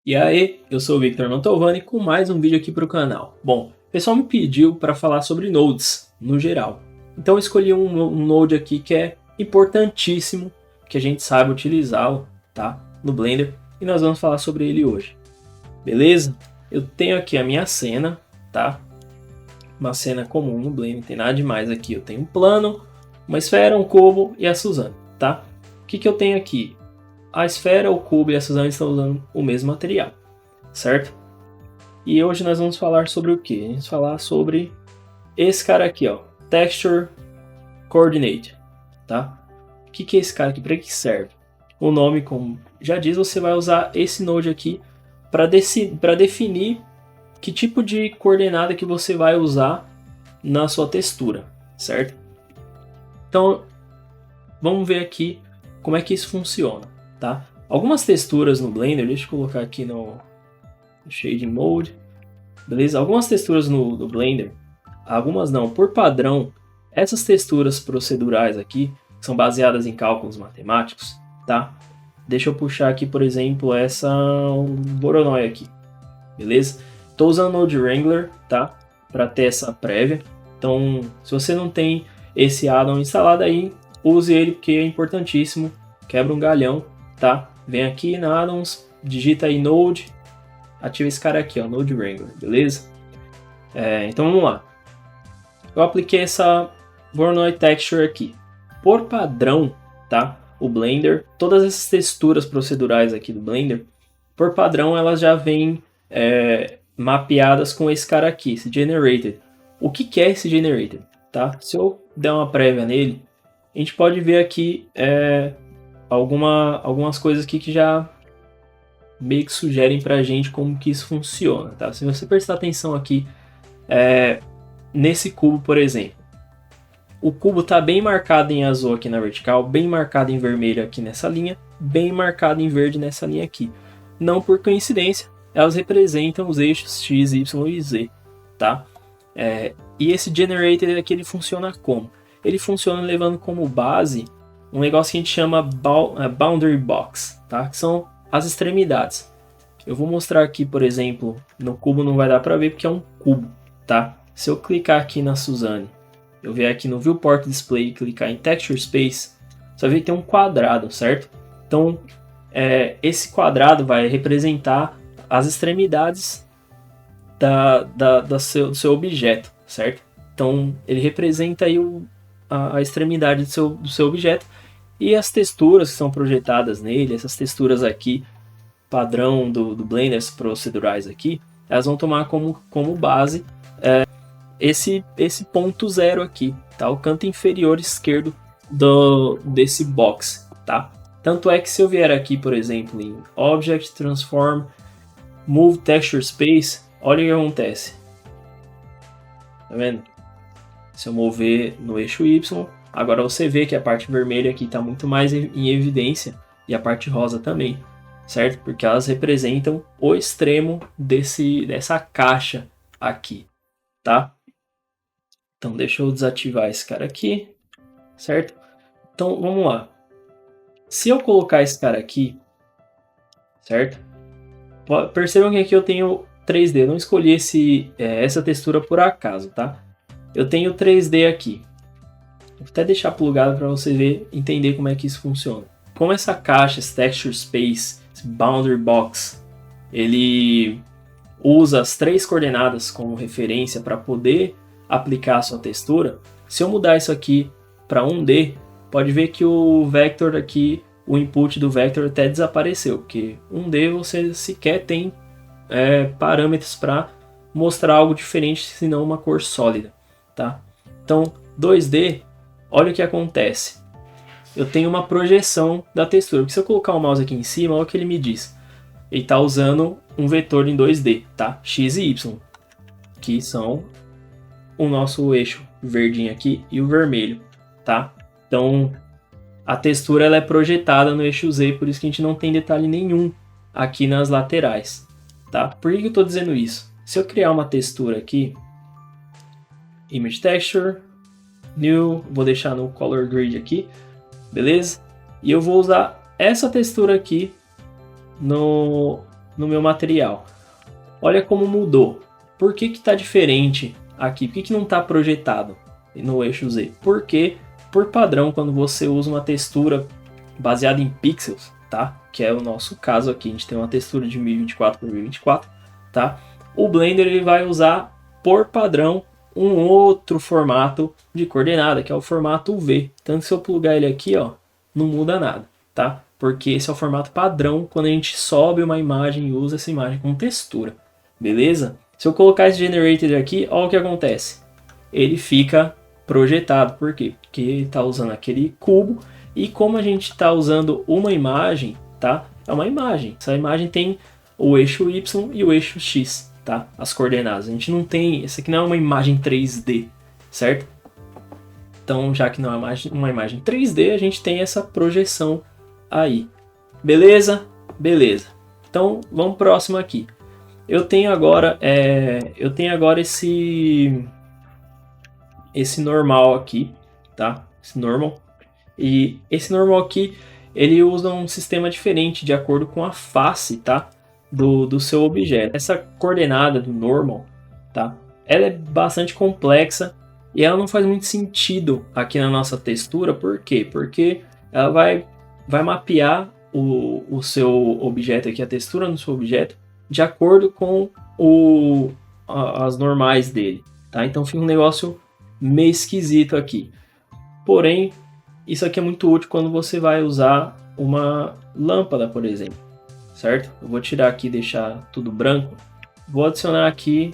E aí, eu sou o Victor Mantovani com mais um vídeo aqui para o canal. Bom, o pessoal me pediu para falar sobre nodes, no geral. Então eu escolhi um node aqui que é importantíssimo, que a gente saiba utilizá-lo, tá? No Blender, e nós vamos falar sobre ele hoje. Beleza? Eu tenho aqui a minha cena, tá? Uma cena comum no Blender, não tem nada demais aqui. Eu tenho um plano, uma esfera, um cubo e a Suzane, tá? O que eu tenho aqui? A esfera, o cubo e a Suzane estão usando o mesmo material, certo? E hoje nós vamos falar sobre o que? Vamos falar sobre esse cara aqui, ó, Texture Coordinate, tá? O que é esse cara aqui? Para que serve? O nome, como já diz, você vai usar esse node aqui para definir que tipo de coordenada que você vai usar na sua textura, certo? Então, vamos ver aqui como é que isso funciona, tá? Algumas texturas no Blender, deixa eu colocar aqui no Shading Mode, beleza? Algumas texturas no Blender, algumas não, por padrão, essas texturas procedurais aqui são baseadas em cálculos matemáticos, tá? Deixa eu puxar aqui, por exemplo, essa Voronoi aqui, beleza? Estou usando o Node Wrangler, tá? Para ter essa prévia. Então, se você não tem esse addon instalado aí, use ele porque é importantíssimo. Quebra um galhão, tá? Vem aqui na addons, digita aí Node, ativa esse cara aqui, ó, Node Wrangler, beleza? Então vamos lá. Eu apliquei essa Voronoi Texture aqui. Por padrão, tá? O Blender, todas essas texturas procedurais aqui do Blender, por padrão elas já vêm mapeadas com esse cara aqui, esse Generated. O que é esse Generated? Tá? Se eu der uma prévia nele, a gente pode ver aqui algumas coisas aqui que já meio que sugerem pra gente como que isso funciona. Tá? Se você prestar atenção aqui nesse cubo, por exemplo, o cubo está bem marcado em azul aqui na vertical, bem marcado em vermelho aqui nessa linha, bem marcado em verde nessa linha aqui. Não por coincidência, elas representam os eixos X, Y e Z, tá? E esse Generator aqui, ele funciona como? Ele funciona levando como base um negócio que a gente chama Boundary Box, tá? Que são as extremidades. Eu vou mostrar aqui, por exemplo, no cubo não vai dar para ver porque é um cubo, tá? Se eu clicar aqui na Suzane, eu vier aqui no Viewport Display e clicar em Texture Space, você vai ver que tem um quadrado, certo? Então, esse quadrado vai representar as extremidades do seu objeto, certo? Então, ele representa aí a extremidade do seu objeto e as texturas que são projetadas nele, essas texturas aqui, padrão do Blender, as procedurais aqui, elas vão tomar como base esse ponto zero aqui, tá? O canto inferior esquerdo desse box, tá? Tanto é que se eu vier aqui, por exemplo, em Object, Transform, Move Texture Space, olha o que acontece. Tá vendo? Se eu mover no eixo Y, agora você vê que a parte vermelha aqui está muito mais em evidência e a parte rosa também, certo? Porque elas representam o extremo dessa caixa aqui, tá? Então deixa eu desativar esse cara aqui, certo? Então vamos lá. Se eu colocar esse cara aqui, certo? Percebam que aqui eu tenho 3D, eu não escolhi essa textura por acaso, tá? Eu tenho 3D aqui. Vou até deixar plugado para você entender como é que isso funciona. Como essa caixa, esse Texture Space, esse Boundary Box, ele usa as 3 coordenadas como referência para poder aplicar a sua textura. Se eu mudar isso aqui para 1D, pode ver que o vector aqui, o input do vector até desapareceu, porque 1D você sequer tem parâmetros para mostrar algo diferente, senão uma cor sólida, tá? Então 2D, olha o que acontece. Eu tenho uma projeção da textura, porque se eu colocar o mouse aqui em cima, olha o que ele me diz. Ele está usando um vetor em 2D, tá? X e Y, que são o nosso eixo verdinho aqui e o vermelho, tá? Então a textura ela é projetada no eixo Z, por isso que a gente não tem detalhe nenhum aqui nas laterais, tá? Por que eu estou dizendo isso? Se eu criar uma textura aqui, Image Texture, New, vou deixar no Color Grid aqui, beleza? E eu vou usar essa textura aqui no meu material. Olha como mudou. Por que está diferente aqui? Por que não está projetado no eixo Z? Porque, por padrão, quando você usa uma textura baseada em pixels, tá? Que é o nosso caso aqui, a gente tem uma textura de 1024 por 1024, tá? O Blender ele vai usar, por padrão, um outro formato de coordenada, que é o formato UV. Então, se eu plugar ele aqui, ó, não muda nada, tá? Porque esse é o formato padrão quando a gente sobe uma imagem e usa essa imagem com textura, beleza? Se eu colocar esse Generated aqui, olha o que acontece. Ele fica projetado, por quê? Porque ele está usando aquele cubo e como a gente está usando uma imagem, tá? É uma imagem. Essa imagem tem o eixo Y e o eixo X, tá? As coordenadas. A gente não tem... Essa aqui não é uma imagem 3D, certo? Então, já que não é uma imagem 3D, a gente tem essa projeção aí. Beleza? Beleza. Então, vamos próximo aqui. Eu tenho agora esse normal aqui, tá? Esse normal. E esse normal aqui, ele usa um sistema diferente de acordo com a face, tá? Do seu objeto. Essa coordenada do normal, tá? Ela é bastante complexa e ela não faz muito sentido aqui na nossa textura. Por quê? Porque ela vai mapear o seu objeto aqui, a textura no seu objeto, de acordo com as normais dele, tá? Então fica um negócio meio esquisito aqui. Porém, isso aqui é muito útil quando você vai usar uma lâmpada, por exemplo, certo? Eu vou tirar aqui e deixar tudo branco. Vou adicionar aqui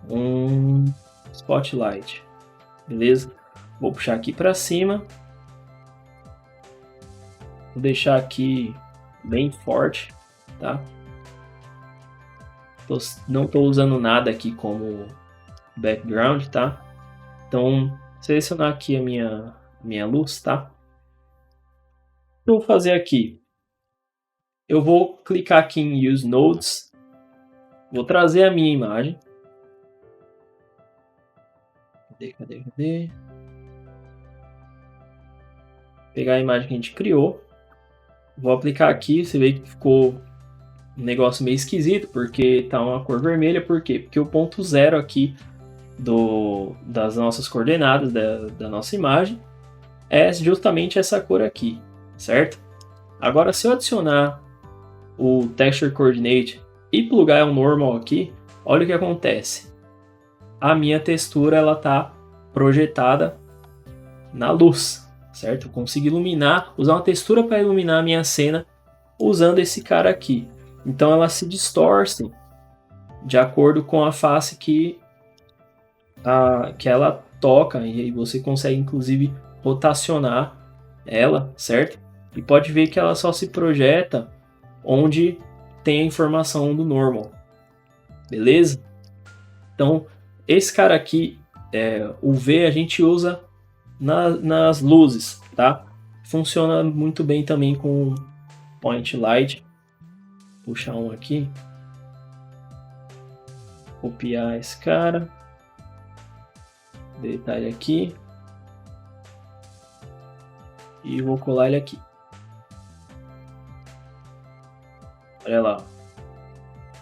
um spotlight, beleza? Vou puxar aqui para cima. Vou deixar aqui bem forte, tá? Não estou usando nada aqui como background, tá? Então, selecionar aqui a minha luz, tá? O que eu vou fazer aqui? Eu vou clicar aqui em Use Nodes, vou trazer a minha imagem. Cadê? Pegar a imagem que a gente criou. Vou aplicar aqui, você vê que ficou um negócio meio esquisito, porque tá uma cor vermelha. Por quê? Porque o ponto zero aqui das nossas coordenadas, da nossa imagem, é justamente essa cor aqui, certo? Agora, se eu adicionar o Texture Coordinate e plugar um Normal aqui, olha o que acontece. A minha textura ela tá projetada na luz, certo? Eu consigo usar uma textura para iluminar a minha cena usando esse cara aqui. Então ela se distorce de acordo com a face que ela toca, e aí você consegue inclusive rotacionar ela, certo? E pode ver que ela só se projeta onde tem a informação do normal, beleza? Então esse cara aqui, o V, a gente usa nas luzes, tá? Funciona muito bem também com Point Light. Puxar um aqui, copiar esse cara, deitar ele aqui e vou colar ele aqui. Olha lá,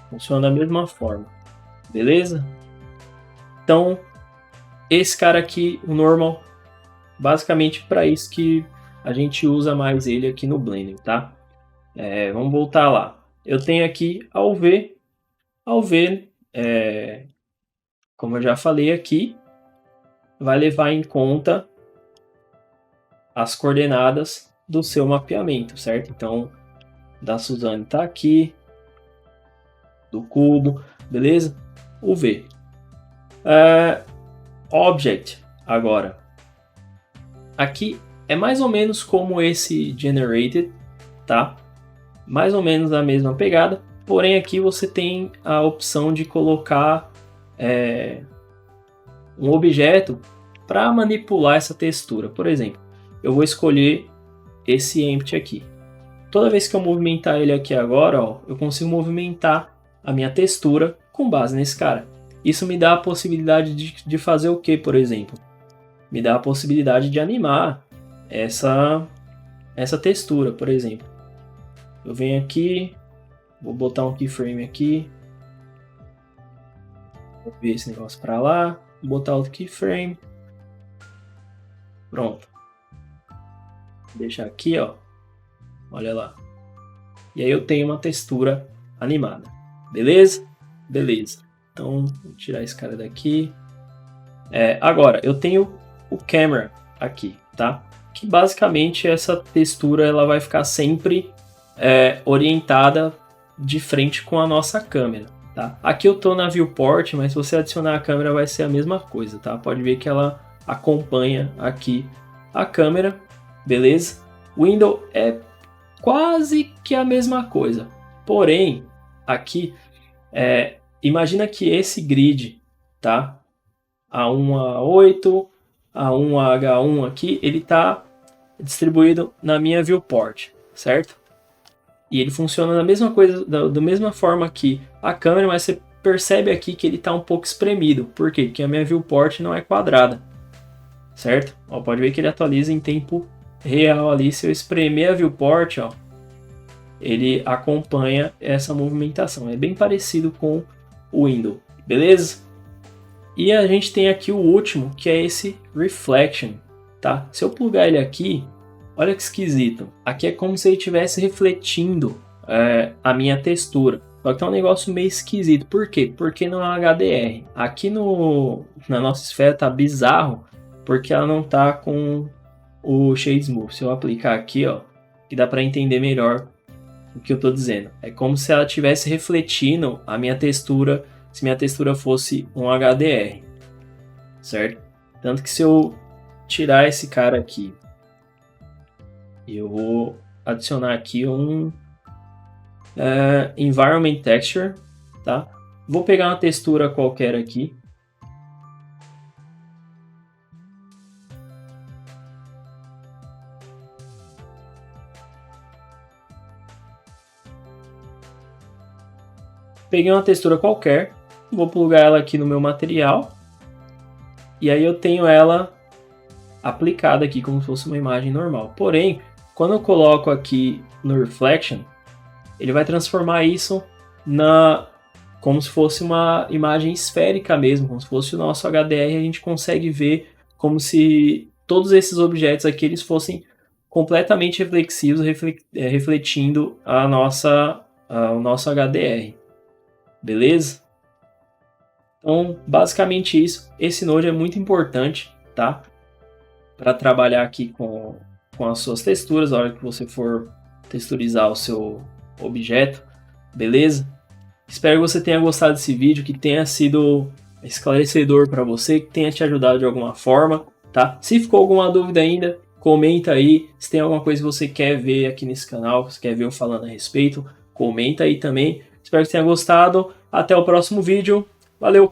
funciona da mesma forma, beleza? Então, esse cara aqui, o normal, basicamente para isso que a gente usa mais ele aqui no Blender, tá? Vamos voltar lá. Eu tenho aqui a UV. A UV, como eu já falei aqui, vai levar em conta as coordenadas do seu mapeamento, certo? Então, da Suzane está aqui, do cubo, beleza? UV. Object, agora. Aqui é mais ou menos como esse Generated, tá? Mais ou menos a mesma pegada, porém aqui você tem a opção de colocar um objeto para manipular essa textura. Por exemplo, eu vou escolher esse Empty aqui. Toda vez que eu movimentar ele aqui agora, ó, eu consigo movimentar a minha textura com base nesse cara. Isso me dá a possibilidade de fazer o que, por exemplo? Me dá a possibilidade de animar essa textura, por exemplo. Eu venho aqui, Vou botar um keyframe aqui. Vou ver esse negócio para lá. Vou botar outro keyframe. Pronto. Vou deixar aqui, ó. Olha lá. E aí eu tenho uma textura animada. Beleza? Beleza. Então, vou tirar esse cara daqui. Agora, eu tenho o camera aqui, tá? Que basicamente essa textura ela vai ficar sempre orientada de frente com a nossa câmera, tá? Aqui eu tô na viewport, mas se você adicionar a câmera vai ser a mesma coisa, tá? Pode ver que ela acompanha aqui a câmera, beleza? Window é quase que a mesma coisa, porém aqui imagina que esse grid, tá? A1 a 8, A1 a H1 aqui, ele tá distribuído na minha viewport, certo? E ele funciona da mesma coisa, da mesma forma que a câmera, mas você percebe aqui que ele tá um pouco espremido. Por quê? Porque a minha viewport não é quadrada, certo? Ó, pode ver que ele atualiza em tempo real ali. Se eu espremer a viewport, ó, ele acompanha essa movimentação. É bem parecido com o Windows, beleza? E a gente tem aqui o último, que é esse Reflection, tá? Se eu plugar ele aqui, olha que esquisito. Aqui é como se ele estivesse refletindo a minha textura. Só que é um negócio meio esquisito. Por quê? Porque não é HDR. Aqui na nossa esfera tá bizarro, porque ela não tá com o Shade Smooth. Se eu aplicar aqui, ó, que dá para entender melhor o que eu tô dizendo. É como se ela estivesse refletindo a minha textura, se minha textura fosse um HDR, certo? Tanto que se eu tirar esse cara aqui, eu vou adicionar aqui um Environment Texture, tá? Vou pegar uma textura qualquer aqui. Peguei uma textura qualquer, vou plugar ela aqui no meu material, e aí eu tenho ela aplicada aqui como se fosse uma imagem normal. Porém, quando eu coloco aqui no Reflection, ele vai transformar isso como se fosse uma imagem esférica mesmo, como se fosse o nosso HDR. A gente consegue ver como se todos esses objetos aqui eles fossem completamente reflexivos, refletindo o nosso HDR. Beleza? Então, basicamente isso. Esse Node é muito importante, tá? Para trabalhar aqui com as suas texturas, na hora que você for texturizar o seu objeto, beleza? Espero que você tenha gostado desse vídeo, que tenha sido esclarecedor para você, que tenha te ajudado de alguma forma, tá? Se ficou alguma dúvida ainda, comenta aí. Se tem alguma coisa que você quer ver aqui nesse canal, que você quer ver eu falando a respeito, comenta aí também. Espero que você tenha gostado. Até o próximo vídeo. Valeu!